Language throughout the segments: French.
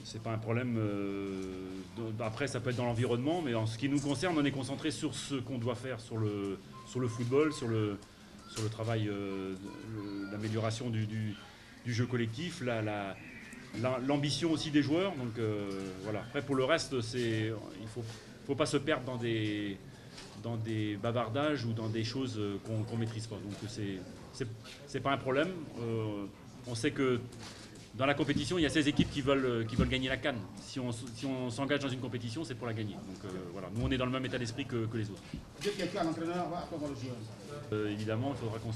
C'est pas un problème. Après, ça peut être dans l'environnement, mais en ce qui nous concerne, on est concentré sur ce qu'on doit faire sur le football, sur le travail d'amélioration du jeu collectif, l'ambition aussi des joueurs. Donc voilà. Après, pour le reste, il faut pas se perdre dans des bavardages ou dans des choses qu'on maîtrise pas. Donc c'est pas un problème. On sait que dans la compétition, il y a 16 équipes qui veulent gagner la CAN. Si on s'engage dans une compétition, c'est pour la gagner. Donc voilà, nous on est dans le même état d'esprit que les autres. Évidemment, il faudra qu'on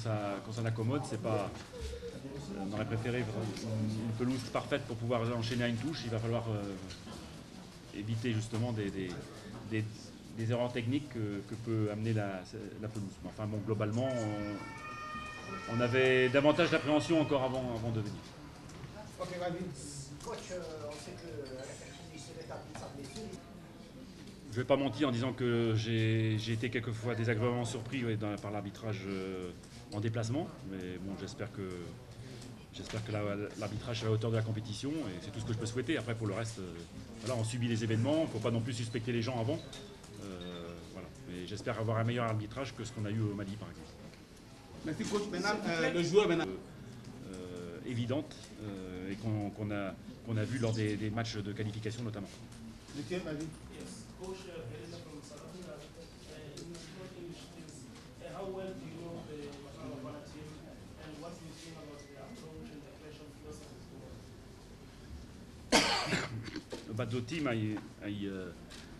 s'en accommode. C'est pas, on aurait préféré une pelouse parfaite pour pouvoir enchaîner à une touche. Il va falloir éviter justement des erreurs techniques que peut amener la pelouse. Enfin bon, globalement, on avait davantage d'appréhension encore avant de venir. Ok, coach, on sait que la c'est l'étape de sa blessure. Je ne vais pas mentir en disant que j'ai été quelquefois désagréablement surpris par l'arbitrage en déplacement, mais bon, j'espère que l'arbitrage est à la hauteur de la compétition et c'est tout ce que je peux souhaiter. Après, pour le reste, voilà, on subit les événements, il ne faut pas non plus suspecter les gens avant. Voilà. Et j'espère avoir un meilleur arbitrage que ce qu'on a eu au Mali, par exemple. Merci coach. Maintenant, le joueur maintenant. Évidente et qu'on a vu lors des matchs de qualification notamment. Lequel, vas-y. Yes, coach, Elena from South Africa. In short English, how well do you know the Bafana team and what do you think about the approach and the creation philosophy? About the team,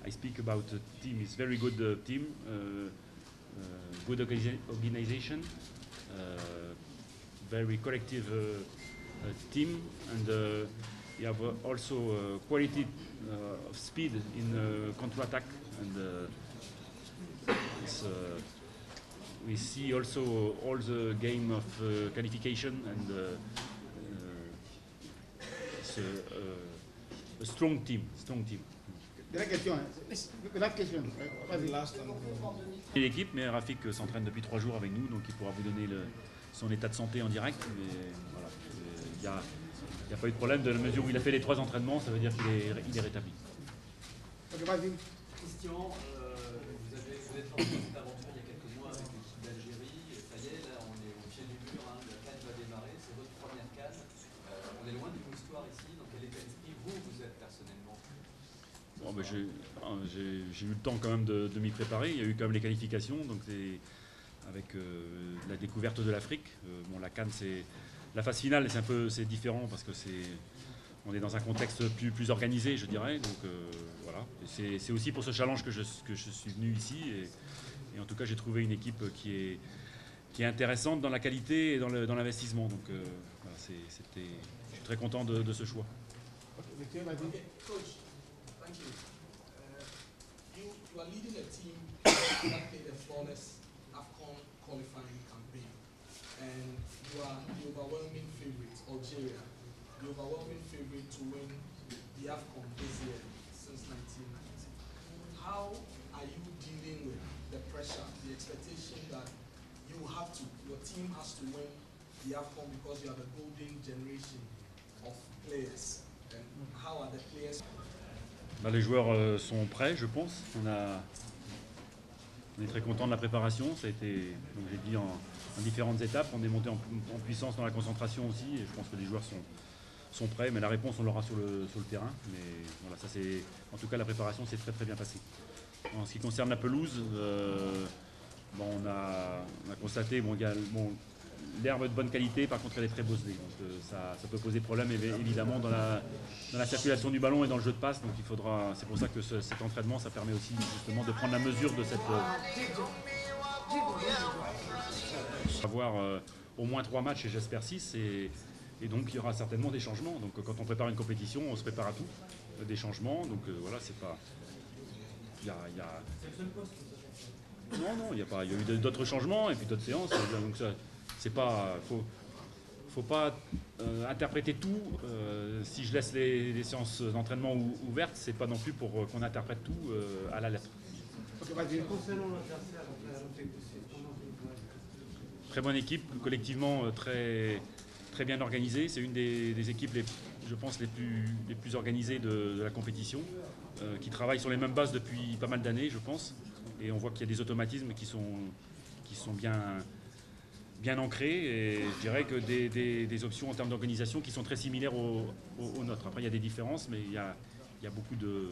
I speak about the team. It's very good team, good organization, very collective team, and you have also quality of speed in counter-attack, and we see also all the game of qualification, and it's a strong team. Dernière question. Last question. L'équipe, mais Rafik s'entraîne depuis 3 jours avec nous, donc il pourra vous donner son état de santé en direct. Mais voilà, il n'y a pas eu de problème de la mesure où il a fait les 3 entraînements, ça veut dire qu'il est rétabli. Ok, vas-y. Christian, vous êtes lancé cette aventure il y a quelques mois avec l'équipe d'Algérie. Ça y est, là on est au pied du mur, hein, la CAN va démarrer, c'est votre première CAN. On est loin d'une histoire ici, dans quel état d'esprit vous êtes personnellement? Bon, ben, j'ai eu le temps quand même de m'y préparer. Il y a eu quand même les qualifications, donc avec la découverte de l'Afrique. Bon, la CAN, la phase finale, c'est différent parce que on est dans un contexte plus organisé, je dirais. Donc voilà. C'est aussi pour ce challenge que je suis venu ici. Et en tout cas, j'ai trouvé une équipe qui est intéressante dans la qualité et dans l'investissement. Donc voilà, je suis très content de ce choix. Okay, Coach, thank you. You are leading a team that played a flawless AFCON qualifying campaign, and you are the overwhelming favorite, Algeria, the overwhelming favorite to win the AFCON this year since 1990. How are you dealing with the pressure, the expectation that your team has to win the AFCON because you have a golden generation of players? And how are the players? Ben, les joueurs sont prêts, je pense. On est très content de la préparation. Ça a été, comme j'ai dit, en différentes étapes. On est monté en puissance dans la concentration aussi. Et je pense que les joueurs sont prêts. Mais la réponse, on l'aura sur le terrain. Mais voilà, ça c'est, en tout cas, la préparation s'est très bien passée. En ce qui concerne la pelouse, bon, on a constaté, l'herbe de bonne qualité, par contre elle est très bosselée, donc ça peut poser problème évidemment dans la circulation du ballon et dans le jeu de passe, donc c'est pour ça que cet entraînement, ça permet aussi justement de prendre la mesure de cette... avoir au moins 3 matchs et j'espère 6, et donc il y aura certainement des changements, donc quand on prépare une compétition, on se prépare à tout, des changements, donc voilà, c'est pas... Non, il y a eu d'autres changements et puis d'autres séances, donc ça... C'est pas, faut pas interpréter tout. Si je laisse les séances d'entraînement ouvertes, c'est pas non plus pour qu'on interprète tout à la lettre. Très bonne équipe, collectivement très bien organisée. C'est une des équipes je pense, les plus organisés de la compétition, qui travaillent sur les mêmes bases depuis pas mal d'années, je pense. Et on voit qu'il y a des automatismes qui sont bien ancrés. Et je dirais que des options en termes d'organisation qui sont très similaires aux nôtres. Après, il y a des différences, mais il y a beaucoup de...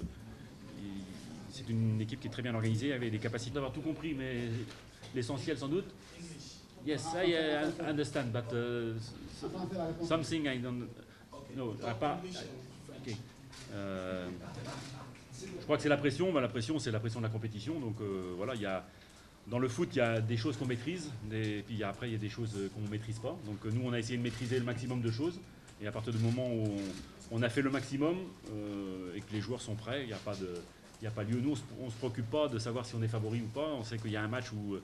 C'est une équipe qui est très bien organisée, avec des capacités d'avoir tout compris, mais l'essentiel sans doute. Yes, I understand, but something I don't know. Okay. Je crois que c'est la pression. La pression, c'est la pression de la compétition. Donc voilà, dans le foot, il y a des choses qu'on maîtrise, et puis après, il y a des choses qu'on ne maîtrise pas. Donc nous, on a essayé de maîtriser le maximum de choses. Et à partir du moment où on a fait le maximum et que les joueurs sont prêts, il n'y a pas lieu. Nous, on ne se préoccupe pas de savoir si on est favori ou pas. On sait qu'il y a un match où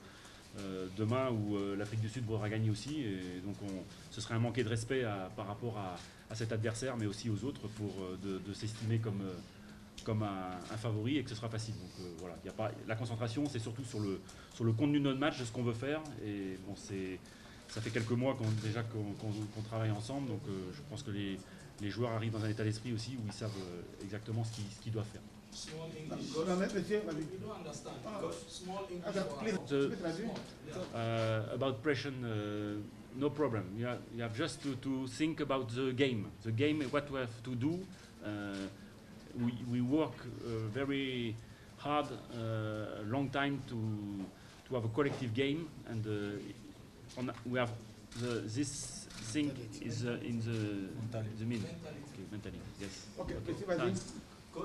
demain où l'Afrique du Sud voudra gagner aussi. Et donc ce serait un manquer de respect par rapport à cet adversaire, mais aussi aux autres, de s'estimer comme un favori et que ce sera facile. Donc voilà, y a pas, la concentration, c'est surtout sur le contenu de notre match, de ce qu'on veut faire. Et bon, ça fait quelques mois qu'on travaille ensemble. Donc je pense que les joueurs arrivent dans un état d'esprit aussi où ils savent exactement ce qu'ils doivent faire. Small English. Non, mais monsieur, We don't understand. Small English. About pressure, no problem. You have just to think about the game. The game, what we have to do. We work very hard, a long time to have a collective game, and we have this thing is in the middle. Mentality. Okay, mentally, yes. Ok, Okay. monsieur, vas-y.